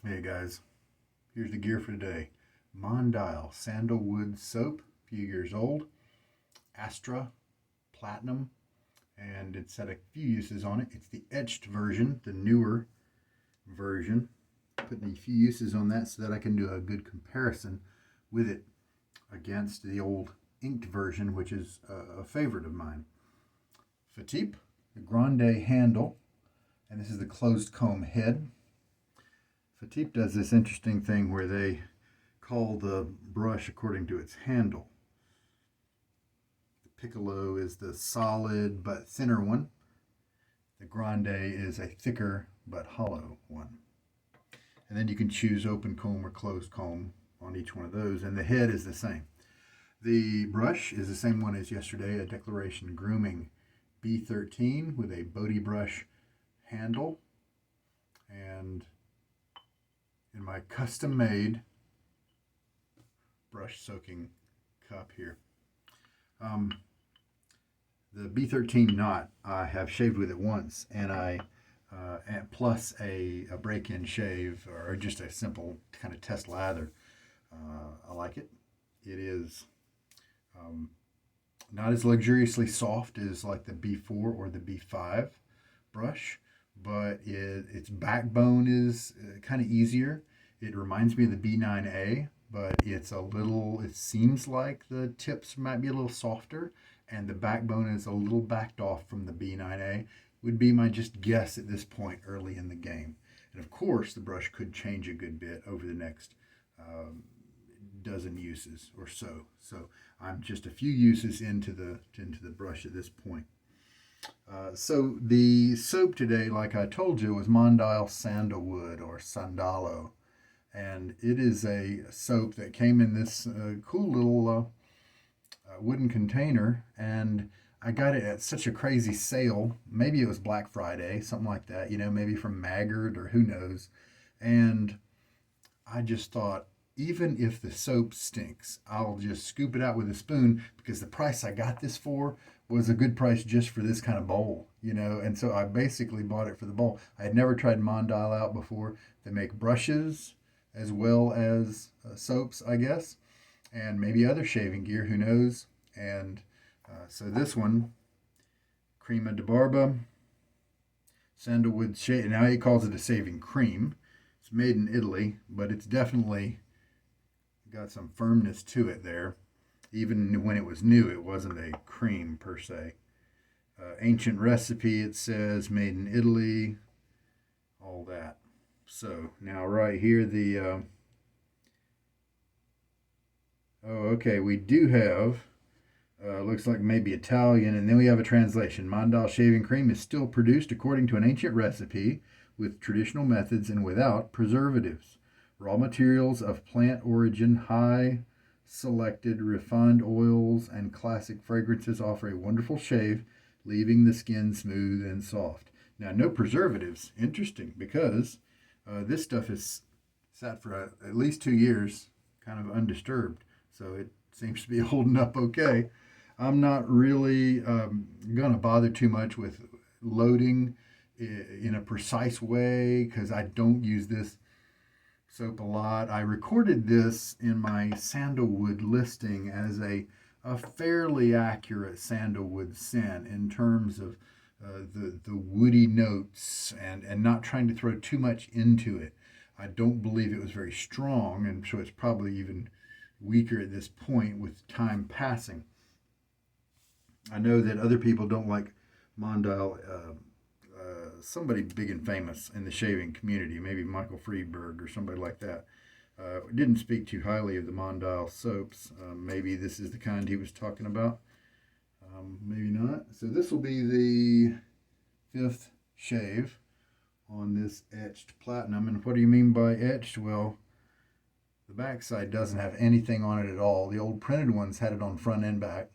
Hey guys, here's the gear for today. Mondial Sandalwood soap, a few years old. Astra Platinum, and it's had a few uses on it. It's the etched version, the newer version. Putting a few uses on that so that I can do a good comparison with it against the old inked version, which is a favorite of mine. Fatip Grande handle, and this is the closed comb head. Fatip does this interesting thing where they call the brush according to its handle. The Piccolo is the solid but thinner one. The Grande is a thicker but hollow one. And then you can choose open comb or closed comb on each one of those, and the head is the same. The brush is the same one as yesterday, a Declaration Grooming B13 with a BotiBrush handle, and in my custom made brush soaking cup here. The B13 knot I have shaved with it once, and plus a break-in shave or just a simple kind of test lather. I like it. It is not as luxuriously soft as like the B4 or the B5 brush, but its backbone is kind of easier. It reminds me of the B9A, but it seems like the tips might be a little softer, and the backbone is a little backed off from the B9A, would be my just guess at this point early in the game. And of course, the brush could change a good bit over the next dozen uses or so. So I'm just a few uses into the brush at this point. So the soap today, like I told you, was Mondial Sandalwood or Sandalo, and it is a soap that came in this cool little wooden container, and I got it at such a crazy sale. Maybe it was Black Friday, something like that. Maybe from Maggard or who knows. And I just thought, even if the soap stinks, I'll just scoop it out with a spoon because the price I got this for was a good price just for this kind of bowl. And so I basically bought it for the bowl. I had never tried Mondial out before. They make brushes as well as soaps, I guess, and maybe other shaving gear, who knows. And so this one, Crema de Barba, Sandalwood shave. Now he calls it a shaving cream. It's made in Italy, but it's definitely got some firmness to it there. Even when it was new, it wasn't a cream per se. Ancient recipe, it says, made in Italy, all that. So now right here, okay, we do have, looks like maybe Italian, and then we have a translation. Mondal shaving cream is still produced according to an ancient recipe with traditional methods and without preservatives. Raw materials of plant origin, high selected refined oils, and classic fragrances offer a wonderful shave, leaving the skin smooth and soft. Now, no preservatives. Interesting, because this stuff has sat for at least 2 years, kind of undisturbed. So it seems to be holding up okay. I'm not really going to bother too much with loading in a precise way because I don't use this soap a lot. I recorded this in my sandalwood listing as a fairly accurate sandalwood scent in terms of the woody notes and not trying to throw too much into it. I don't believe it was very strong, and so it's probably even weaker at this point with time passing. I know that other people don't like Mondale. Somebody big and famous in the shaving community, maybe Michael Friedberg or somebody like that, didn't speak too highly of the Mondale soaps. Maybe this is the kind he was talking about. Maybe not. So this will be the fifth shave on this etched platinum. And what do you mean by etched? Well, the backside doesn't have anything on it at all. The old printed ones had it on front and back.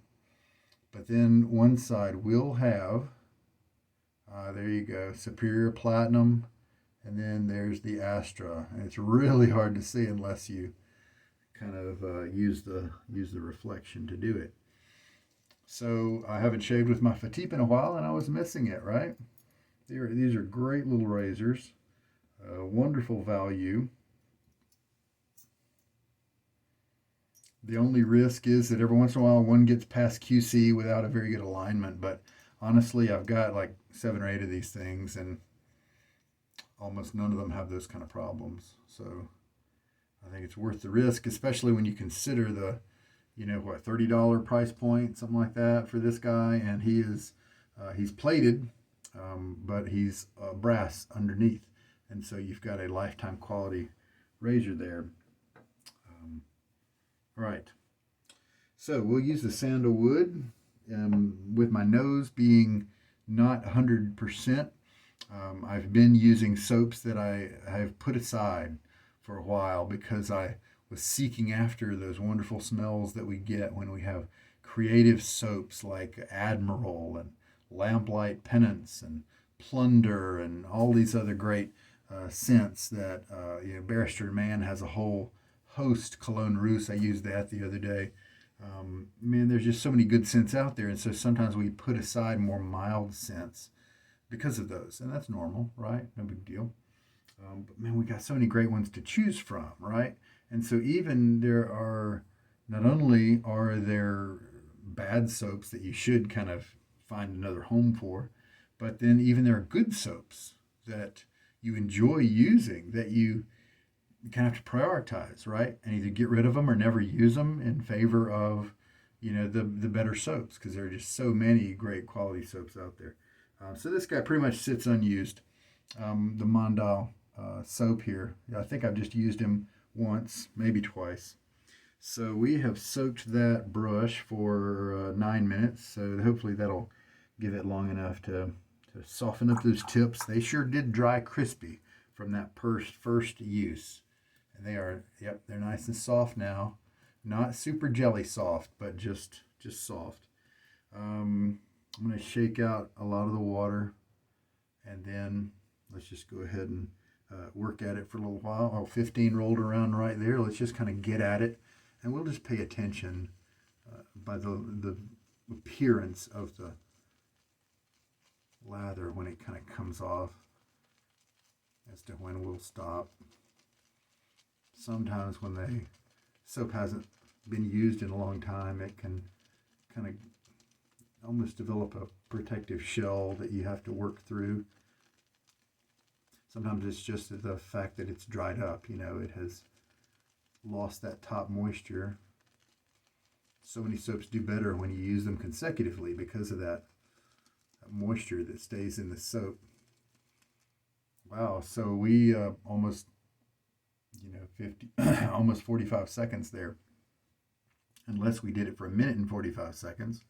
But then one side will have, there you go, Superior Platinum, and then there's the Astra. And it's really hard to see unless you kind of use the reflection to do it. So I haven't shaved with my Fatip in a while, and I was missing it, right? These are great little razors. wonderful value. The only risk is that every once in a while one gets past QC without a very good alignment, but honestly, I've got like 7 or 8 of these things, and almost none of them have those kind of problems. So I think it's worth the risk, especially when you consider the, $30 price point, something like that for this guy, and he's plated, but he's brass underneath, and so you've got a lifetime quality razor there. All right, so we'll use the sandalwood with my nose being not 100%. I've been using soaps that I have put aside for a while because I was seeking after those wonderful smells that we get when we have creative soaps like Admiral and Lamplight Penance and Plunder and all these other great scents that Barrister Man has a whole host. Cologne Rousse, I used that the other day. Man, there's just so many good scents out there, and so sometimes we put aside more mild scents because of those, and that's normal, right? No big deal. But man, we got so many great ones to choose from, right? And so even not only are there bad soaps that you should kind of find another home for, but then even there are good soaps that you enjoy using that you kind of have to prioritize, right? And either get rid of them or never use them in favor of, the better soaps, because there are just so many great quality soaps out there. So this guy pretty much sits unused. The Mondial soap here, I think I've just used him once, maybe twice. So we have soaked that brush for 9 minutes. So hopefully that'll give it long enough to soften up those tips. They sure did dry crispy from that first use. And they're nice and soft now. Not super jelly soft, but just soft. I'm going to shake out a lot of the water, and then let's just go ahead and work at it for a little while. Oh, 15 rolled around right there. Let's just kind of get at it, and we'll just pay attention by the appearance of the lather when it kind of comes off as to when we'll stop. Sometimes when the soap hasn't been used in a long time, it can kind of almost develop a protective shell that you have to work through. Sometimes it's just the fact that it's dried up, it has lost that top moisture. So many soaps do better when you use them consecutively because of that moisture that stays in the soap. Wow, so we almost 50 almost 45 seconds there, unless we did it for 1 minute and 45 seconds.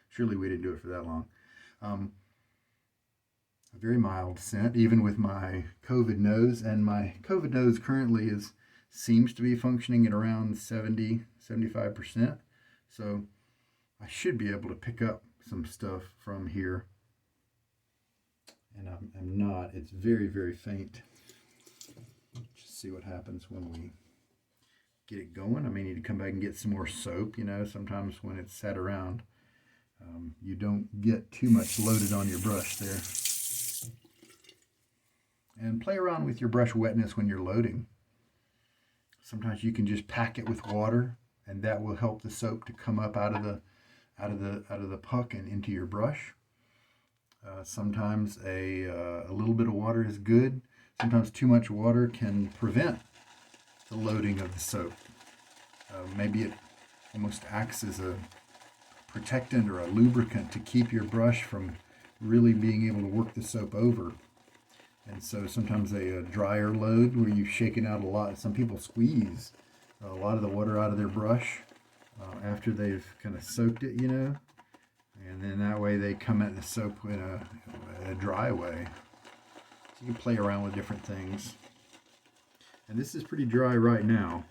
Surely we didn't do it for that long. A very mild scent, even with my COVID nose, and my COVID nose currently seems to be functioning at around 70-75%. So I should be able to pick up some stuff from here, and I'm not. It's very, very faint. Just see what happens when we get it going. I may need to come back and get some more soap. Sometimes when it's sat around, you don't get too much loaded on your brush there. And play around with your brush wetness when you're loading. Sometimes you can just pack it with water, and that will help the soap to come up out of the puck and into your brush. Sometimes a little bit of water is good. Sometimes too much water can prevent the loading of the soap. Maybe it almost acts as a protectant or a lubricant to keep your brush from really being able to work the soap over. And so sometimes a drier load where you've shaken out a lot. Some people squeeze a lot of the water out of their brush after they've kind of soaked it, and then that way they come at the soap in a dry way. So you can play around with different things. And this is pretty dry right now,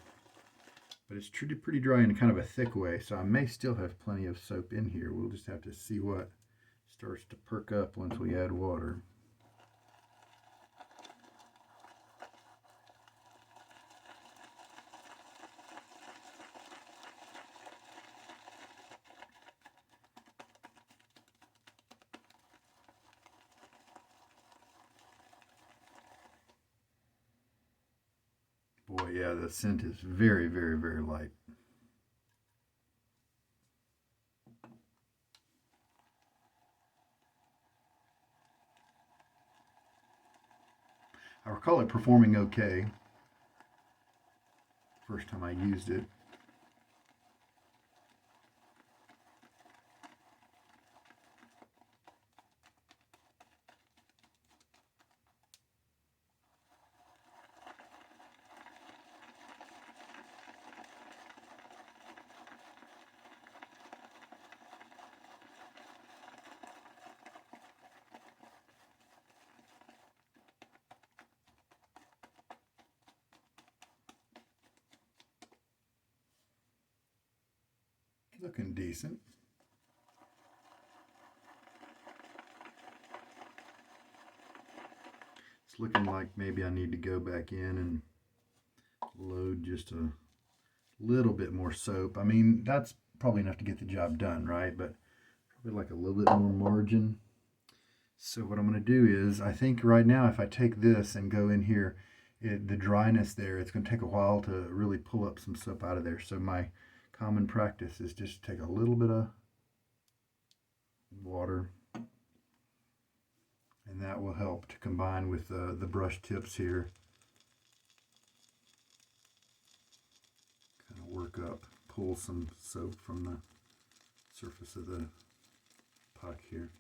but it's pretty dry in kind of a thick way, so I may still have plenty of soap in here. We'll just have to see what starts to perk up once we add water. Boy, yeah, the scent is very, very, very light. I recall it performing okay first time I used it. Looking decent. It's looking like maybe I need to go back in and load just a little bit more soap. I mean, that's probably enough to get the job done, right? But probably like a little bit more margin. So what I'm going to do is, I think right now if I take this and go in here, the dryness there, it's going to take a while to really pull up some soap out of there. So my common practice is just take a little bit of water, and that will help to combine with the brush tips here. Kind of work up, pull some soap from the surface of the puck here.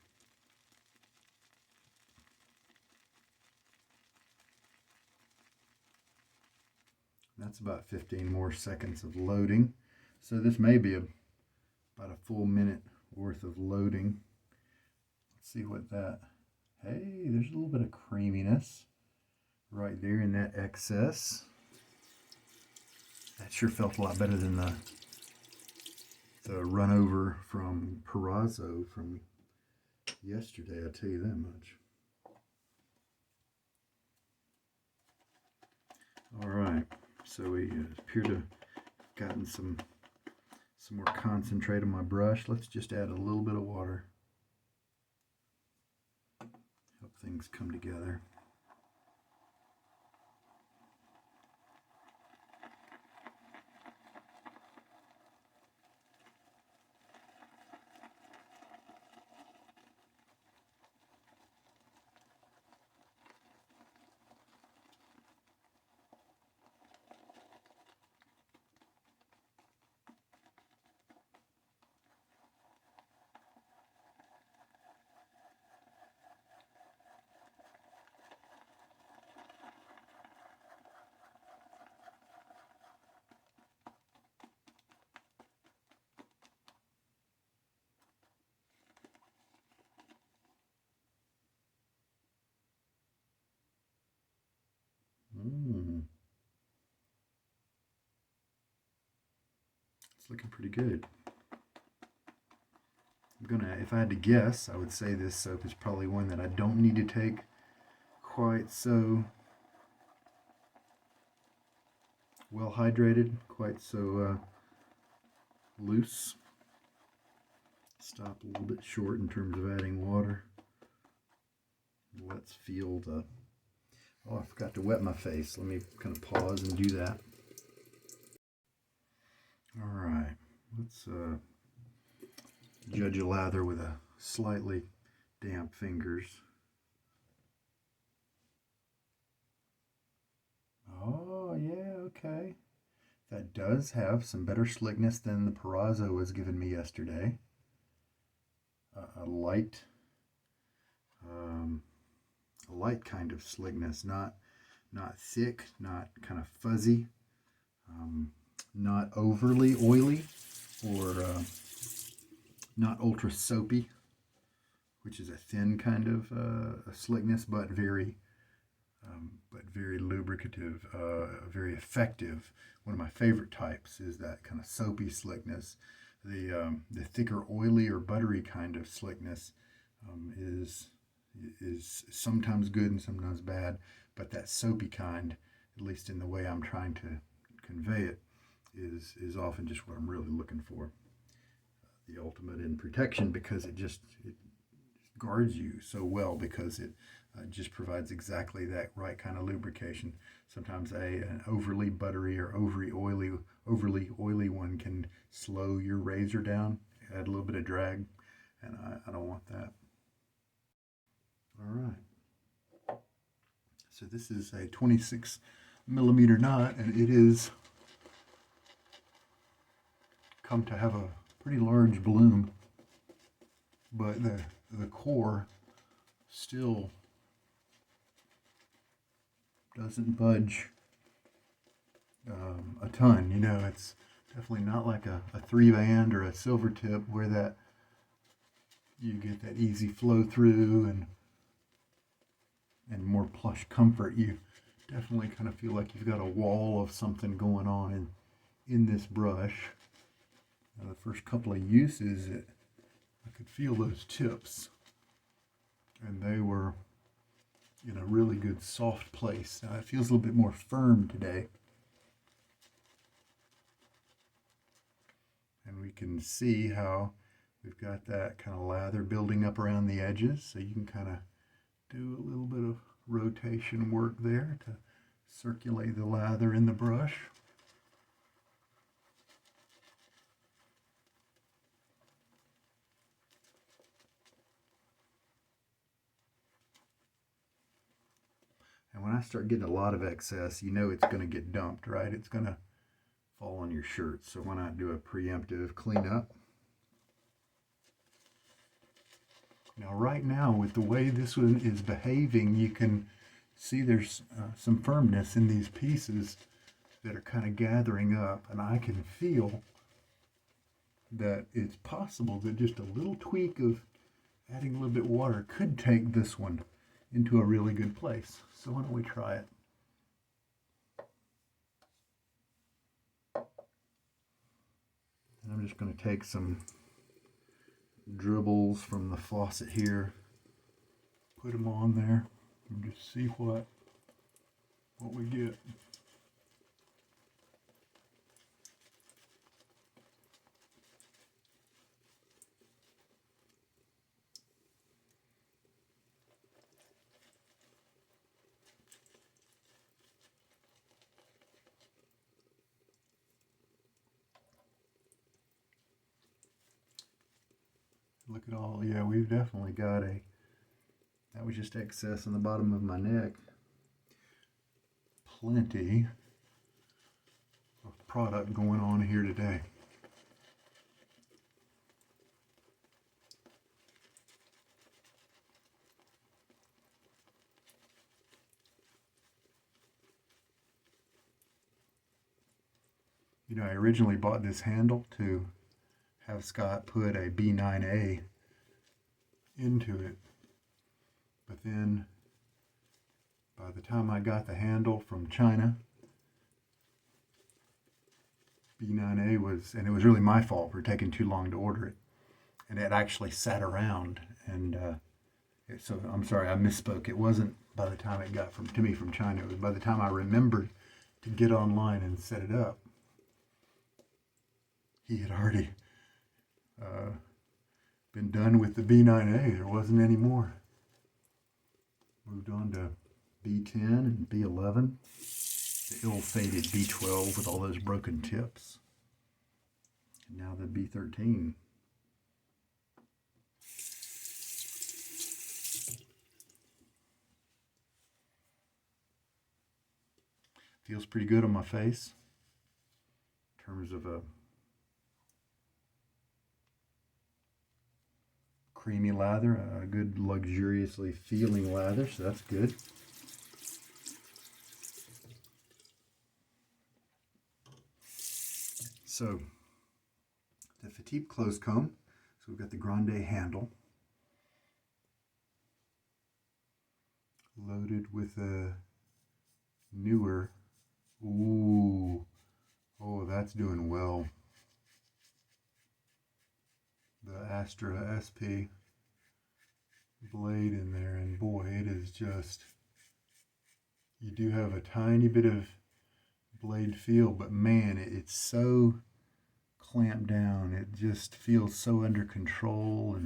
That's about 15 more seconds of loading. So this may be about a full minute worth of loading. Let's see what that, hey, there's a little bit of creaminess right there in that excess. That sure felt a lot better than the run over from Perazzo from yesterday, I'll tell you that much. All right, so we appear to have gotten some more concentrate on my brush. Let's just add a little bit of water. Help things come together. It's looking pretty good. If I had to guess, I would say this soap is probably one that I don't need to take quite so well hydrated, quite so loose. Stop a little bit short in terms of adding water. Let's feel the, oh, I forgot to wet my face. Let me kind of pause and do that. All right, let's judge a lather with a slightly damp fingers. Oh yeah, okay. That does have some better slickness than the Perazzo was giving me yesterday. A light kind of slickness, not thick, not kind of fuzzy, not overly oily, or not ultra soapy, which is a thin kind of slickness, but very lubricative, very effective. One of my favorite types is that kind of soapy slickness. The thicker, oily or buttery kind of slickness is sometimes good and sometimes bad, but that soapy kind, at least in the way I'm trying to convey it, is often just what I'm really looking for. The ultimate in protection, because it guards you so well, because it It just provides exactly that right kind of lubrication. Sometimes an overly buttery or overly oily one can slow your razor down, add a little bit of drag, and I don't want that. All right. So this is a 26mm knot, and it is come to have a pretty large bloom, but the core still doesn't budge a ton. You know, it's definitely not like a 3-band or a silver tip where that you get that easy flow through and more plush comfort. You definitely kind of feel like you've got a wall of something going on in this brush. Now, the first couple of uses, I could feel those tips, and they were in a really good soft place. Now it feels a little bit more firm today. And we can see how we've got that kind of lather building up around the edges, so you can kind of do a little bit of rotation work there to circulate the lather in the brush. And when I start getting a lot of excess, you know it's going to get dumped, right? It's going to fall on your shirt. So why not do a preemptive cleanup? Now right now, with the way this one is behaving, you can see there's some firmness in these pieces that are kind of gathering up, and I can feel that it's possible that just a little tweak of adding a little bit of water could take this one into a really good place. So why don't we try it? And I'm just going to take some dribbles from the faucet here, put them on there, and just see what we get. Look at all, yeah, we've definitely got that was just excess on the bottom of my neck. Plenty of product going on here today. You know, I originally bought this handle to have Scott put a B9A into it, but then by the time I got the handle from China, B9A was, and it was really my fault for taking too long to order it, and it actually sat around, and so I'm sorry, I misspoke. It wasn't by the time it got to me from China, it was by the time I remembered to get online and set it up. He had already been done with the B9A. There wasn't any more. Moved on to B10 and B11. The ill-fated B12 with all those broken tips. And now the B13. Feels pretty good on my face in terms of a creamy lather, a good luxuriously feeling lather, so that's good. So the Fatip closed comb, so we've got the Grande handle loaded with a newer, ooh, oh, that's doing well. The Astra SP blade in there, and boy, it is just, you do have a tiny bit of blade feel, but man, it's so clamped down. It just feels so under control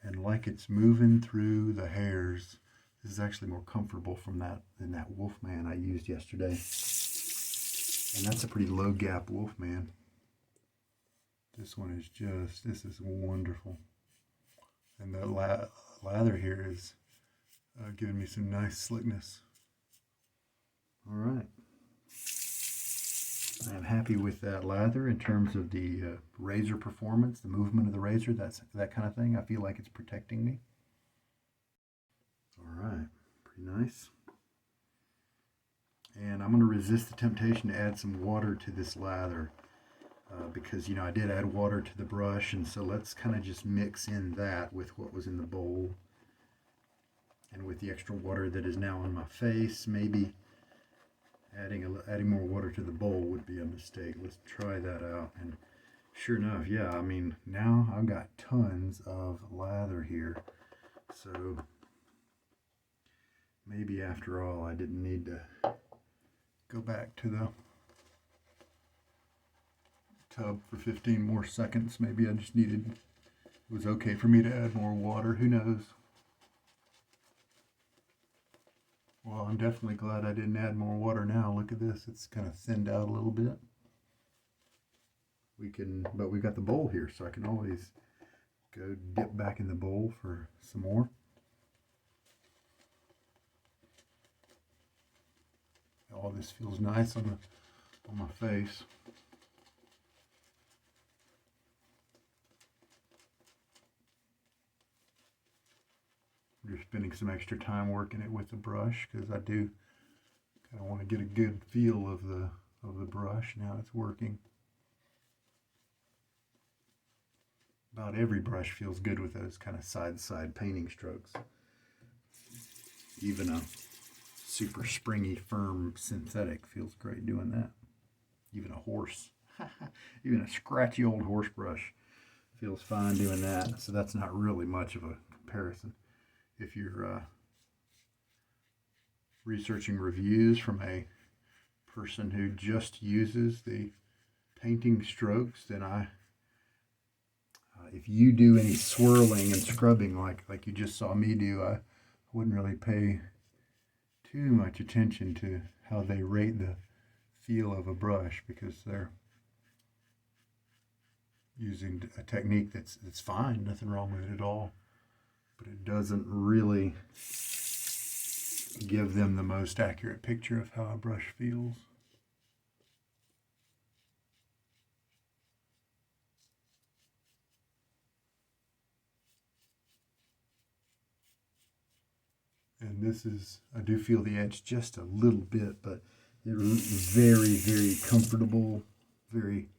and like it's moving through the hairs. This is actually more comfortable than that Wolfman I used yesterday. And that's a pretty low gap Wolfman. This one is this is wonderful. And the lather here is giving me some nice slickness. All right. I'm happy with that lather in terms of the razor performance, the movement of the razor, that kind of thing. I feel like it's protecting me. All right, pretty nice. And I'm going to resist the temptation to add some water to this lather because, I did add water to the brush, and so let's kind of just mix in that with what was in the bowl and with the extra water that is now on my face. Maybe adding more water to the bowl would be a mistake. Let's try that out. And sure enough, yeah, I mean, now I've got tons of lather here. So maybe after all, I didn't need to go back to the tub for 15 more seconds. Maybe I just it was okay for me to add more water. Who knows? Well, I'm definitely glad I didn't add more water now. Look at this. It's kind of thinned out a little bit. But we got the bowl here, so I can always go dip back in the bowl for some more. Oh, this feels nice on my face. I'm just spending some extra time working it with the brush because I do kind of want to get a good feel of the brush now it's working. About every brush feels good with those kind of side-to-side painting strokes. Even a super springy, firm synthetic feels great doing that. Even a horse, even a scratchy old horse brush feels fine doing that. So that's not really much of a comparison. If you're researching reviews from a person who just uses the painting strokes, then if you do any swirling and scrubbing like you just saw me do, I wouldn't really pay too much attention to how they rate the feel of a brush because they're using a technique that's fine, nothing wrong with it at all. But it doesn't really give them the most accurate picture of how a brush feels. And I do feel the edge just a little bit, but it is very, very comfortable, very,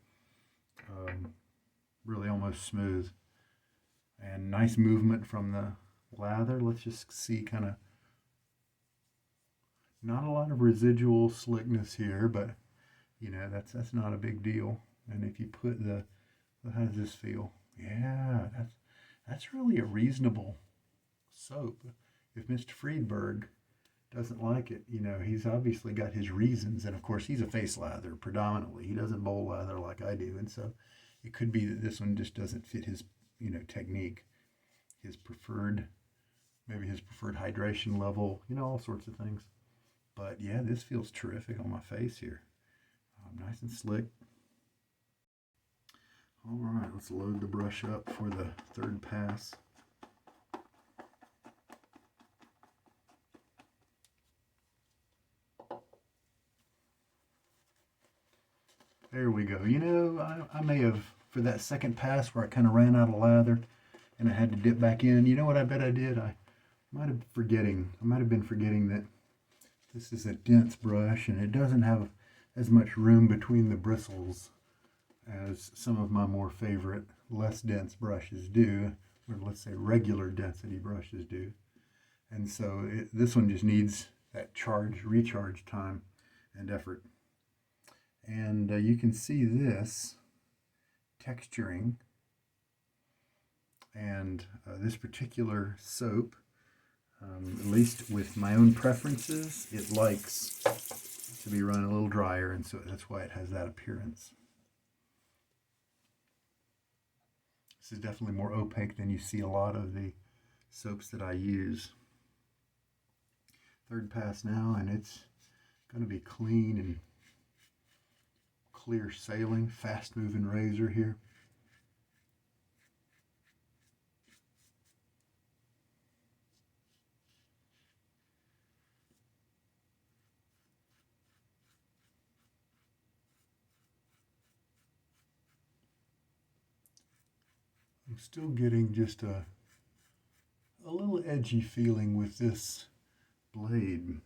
really almost smooth. And nice movement from the lather. Let's just see kind of, not a lot of residual slickness here, but that's not a big deal. And if you put how does this feel? Yeah, that's really a reasonable soap. If Mr. Friedberg doesn't like it, he's obviously got his reasons. And of course, he's a face lather predominantly. He doesn't bowl lather like I do. And so it could be that this one just doesn't fit his, technique, maybe his preferred hydration level, all sorts of things. But yeah, this feels terrific on my face here. Nice and slick. All right, let's load the brush up for the third pass. There we go. I may have, for that second pass where I kind of ran out of lather and I had to dip back in, you know what I bet I did? I might have been forgetting that this is a dense brush and it doesn't have as much room between the bristles as some of my more favorite less dense brushes do, or let's say regular density brushes do. And so this one just needs that recharge time and effort. And you can see this texturing, and this particular soap, at least with my own preferences, it likes to be run a little drier, and so that's why it has that appearance. This is definitely more opaque than you see a lot of the soaps that I use. Third pass now, and it's going to be clean and clear sailing, fast moving razor here. I'm still getting just a little edgy feeling with this blade.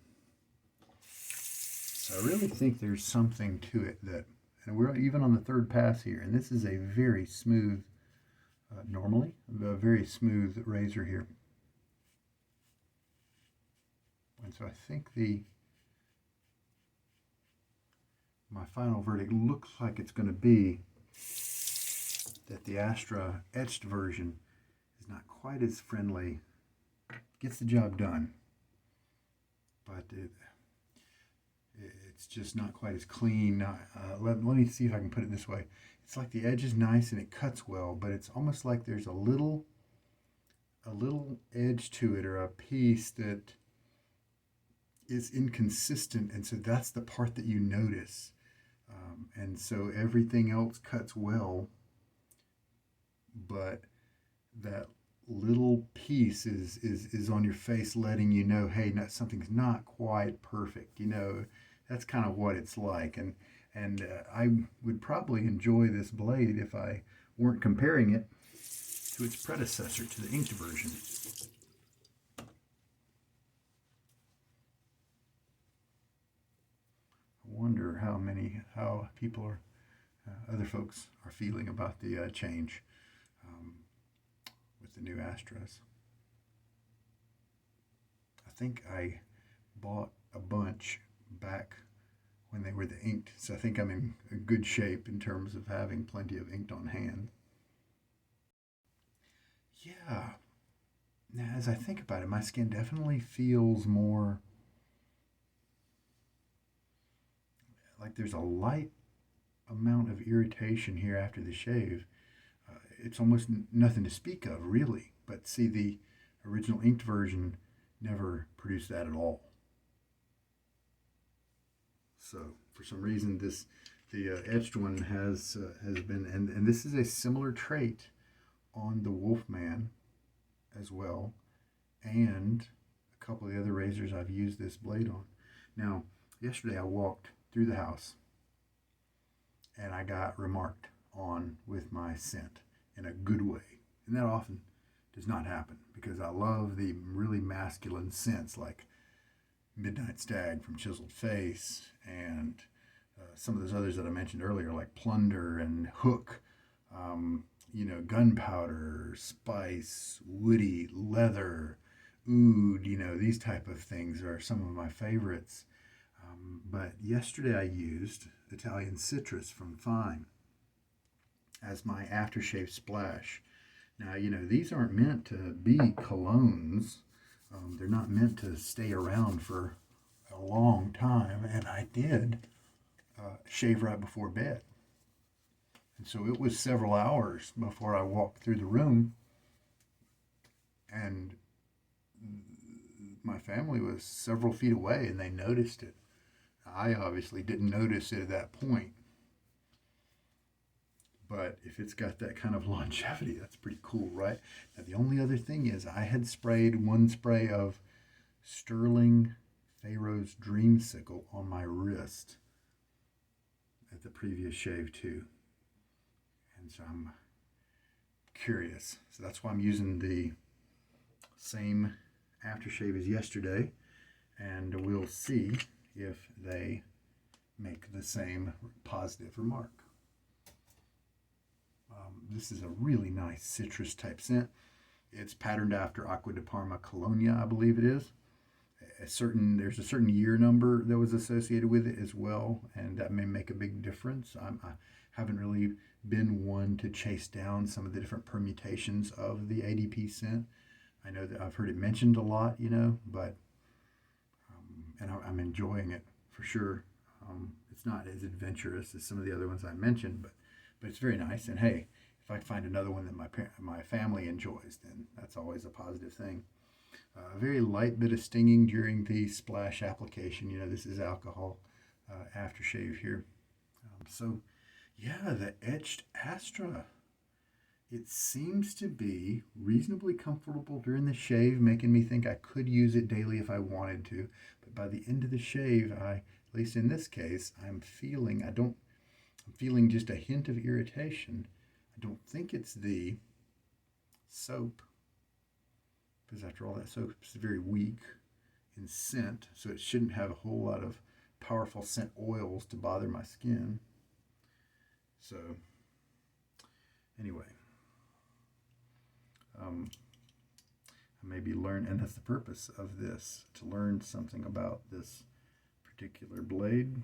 So I really think there's something to it that, and we're even on the third pass here, and this is a very smooth, normally, a very smooth razor here. And so I think my final verdict looks like it's going to be that the Astra Etched version is not quite as friendly, gets the job done, but it's just not quite as clean. Let me see if I can put it this way. It's like the edge is nice and it cuts well, but it's almost like there's a little edge to it, or a piece that is inconsistent, and so that's the part that you notice. And so everything else cuts well, but that little piece is on your face, letting you know, hey, something's not quite perfect. That's kind of what it's like. And I would probably enjoy this blade if I weren't comparing it to its predecessor, to the inked version. I wonder how people are, other folks are feeling about the change with the new Astras. I think I bought a bunch back when they were the inked, so I think I'm in a good shape in terms of having plenty of inked on hand. Yeah, now as I think about it, my skin definitely feels more like there's a light amount of irritation here after the shave. It's almost nothing to speak of, really. But see, the original inked version never produced that at all. So for some reason, the etched one has been, and this is a similar trait on the Wolfman as well, and a couple of the other razors I've used this blade on. Now, yesterday I walked through the house and I got remarked on with my scent in a good way. And that often does not happen, because I love the really masculine scents like Midnight Stag from Chiseled Face, and some of those others that I mentioned earlier, like Plunder and Hook, Gunpowder, Spice, Woody, Leather, Oud, these type of things are some of my favorites. But yesterday I used Italian Citrus from Fine as my aftershave splash. Now, these aren't meant to be colognes. They're not meant to stay around for a long time, and I did shave right before bed. And so it was several hours before I walked through the room, and my family was several feet away and they noticed it. I obviously didn't notice it at that point. But if it's got that kind of longevity, that's pretty cool, right? Now, the only other thing is I had sprayed one spray of Sterling Pharaoh's Dreamsicle on my wrist at the previous shave too. And so I'm curious. So that's why I'm using the same aftershave as yesterday, and we'll see if they make the same positive remark. This is a really nice citrus type scent. It's patterned after Acqua di Parma Colonia, I believe it is. There's a certain year number that was associated with it as well, and that may make a big difference. I haven't really been one to chase down some of the different permutations of the ADP scent. I know that I've heard it mentioned a lot, but and I'm enjoying it for sure. It's not as adventurous as some of the other ones I mentioned, but it's very nice. And hey, if I find another one that my family enjoys, then that's always a positive thing. A very light bit of stinging during the splash application. This is alcohol aftershave here. So, yeah, the Etched Astra. It seems to be reasonably comfortable during the shave, making me think I could use it daily if I wanted to. But by the end of the shave, at least in this case, I'm feeling just a hint of irritation. I don't think it's the soap, because after all, that soap is very weak in scent, so it shouldn't have a whole lot of powerful scent oils to bother my skin. So, anyway, I maybe learn, and that's the purpose of this, to learn something about this particular blade.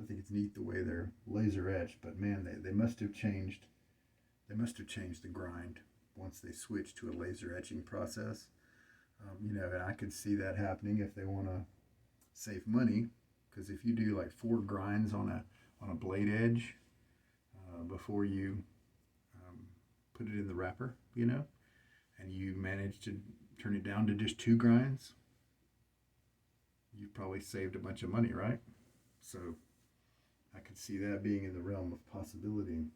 I think it's neat the way they're laser etched, but man, they must have changed. They must have changed the grind once they switched to a laser etching process. And I could see that happening if they want to save money, because if you do like 4 grinds on a blade edge before you put it in the wrapper, and you manage to turn it down to just 2 grinds, you've probably saved a bunch of money, right? So I could see that being in the realm of possibility.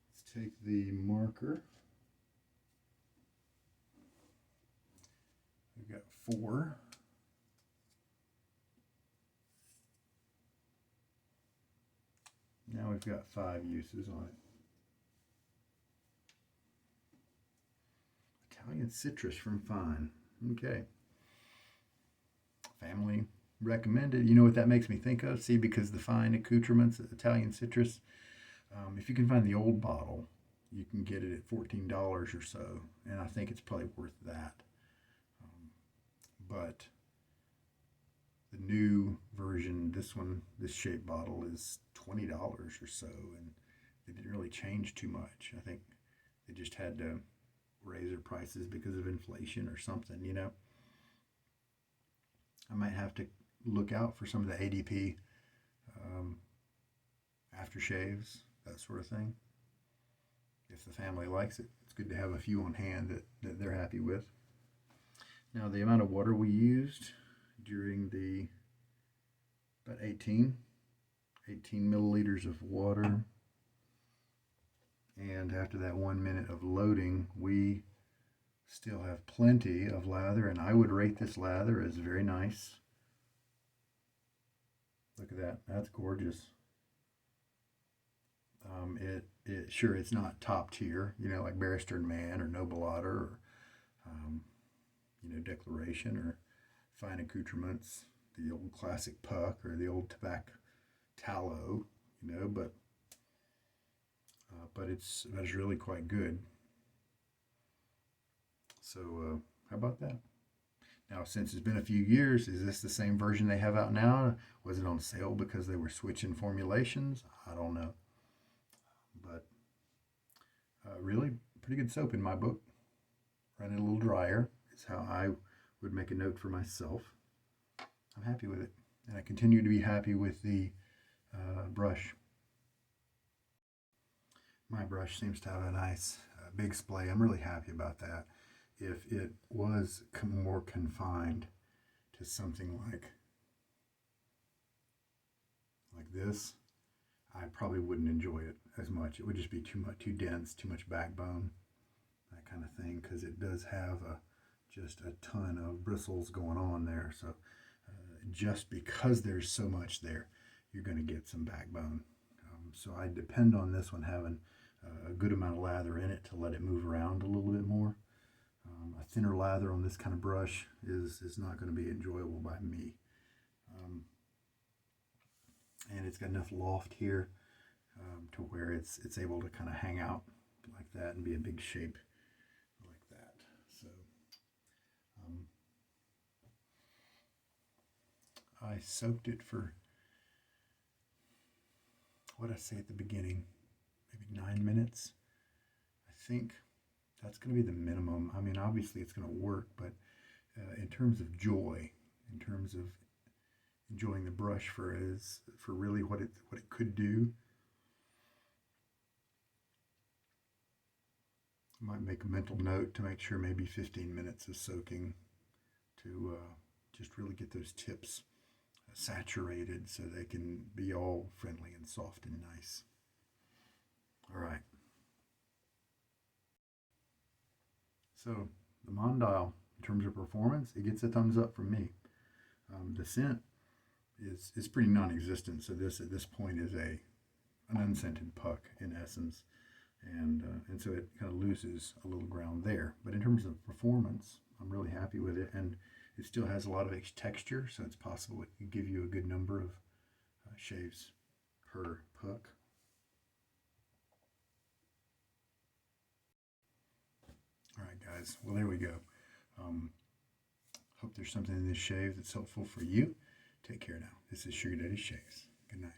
Let's take the marker. We've got 4. Now we've got 5 uses on it. Italian citrus from Fine. Okay. Family recommended. You know what that makes me think of? See, because the Fine Accoutrements, Italian citrus, if you can find the old bottle, you can get it at $14 or so, and I think it's probably worth that. But the new version, this shape bottle, is $20 or so, and they didn't really change too much. I think they just had to raise their prices because of inflation or something, I might have to look out for some of the ADP aftershaves, that sort of thing. If the family likes it, it's good to have a few on hand that they're happy with. Now, the amount of water we used during about 18 milliliters of water. And after that 1 minute of loading, we still have plenty of lather, and I would rate this lather as very nice. Look at that, that's gorgeous. Sure, it's not top tier, like Barrister and Man or Noble Otter or Declaration or Fine Accoutrements, the old classic Puck or the old Tobacco Tallow, but it's really quite good. So how about that? Now, since it's been a few years, is this the same version they have out now? Was it on sale because they were switching formulations? I don't know. But really pretty good soap in my book. Running a little drier is how I would make a note for myself. I'm happy with it. And I continue to be happy with the brush. My brush seems to have a nice big splay. I'm really happy about that. If it was more confined to something like this, I probably wouldn't enjoy it as much. It would just be too dense, too much backbone, that kind of thing, because it does have just a ton of bristles going on there. So just because there's so much there, you're going to get some backbone. So I depend on this one having a good amount of lather in it to let it move around a little bit more. A thinner lather on this kind of brush is not going to be enjoyable by me. And it's got enough loft here to where it's able to kind of hang out like that and be a big shape like that. So I soaked it for, what did I say at the beginning? Maybe 9 minutes. I think that's going to be the minimum. I mean, obviously it's going to work, but in terms of joy, in terms of enjoying the brush for really what it could do, I might make a mental note to make sure maybe 15 minutes of soaking to just really get those tips saturated so they can be all friendly and soft and nice. All right. So the Mondial, in terms of performance, it gets a thumbs up from me. The scent is pretty non-existent, so this at this point is an unscented puck in essence, and so it kind of loses a little ground there. But in terms of performance, I'm really happy with it, and it still has a lot of texture, so it's possible it could give you a good number of shaves per puck. All right, guys. Well, there we go. Hope there's something in this shave that's helpful for you. Take care now. This is Sugar Daddy Shaves. Good night.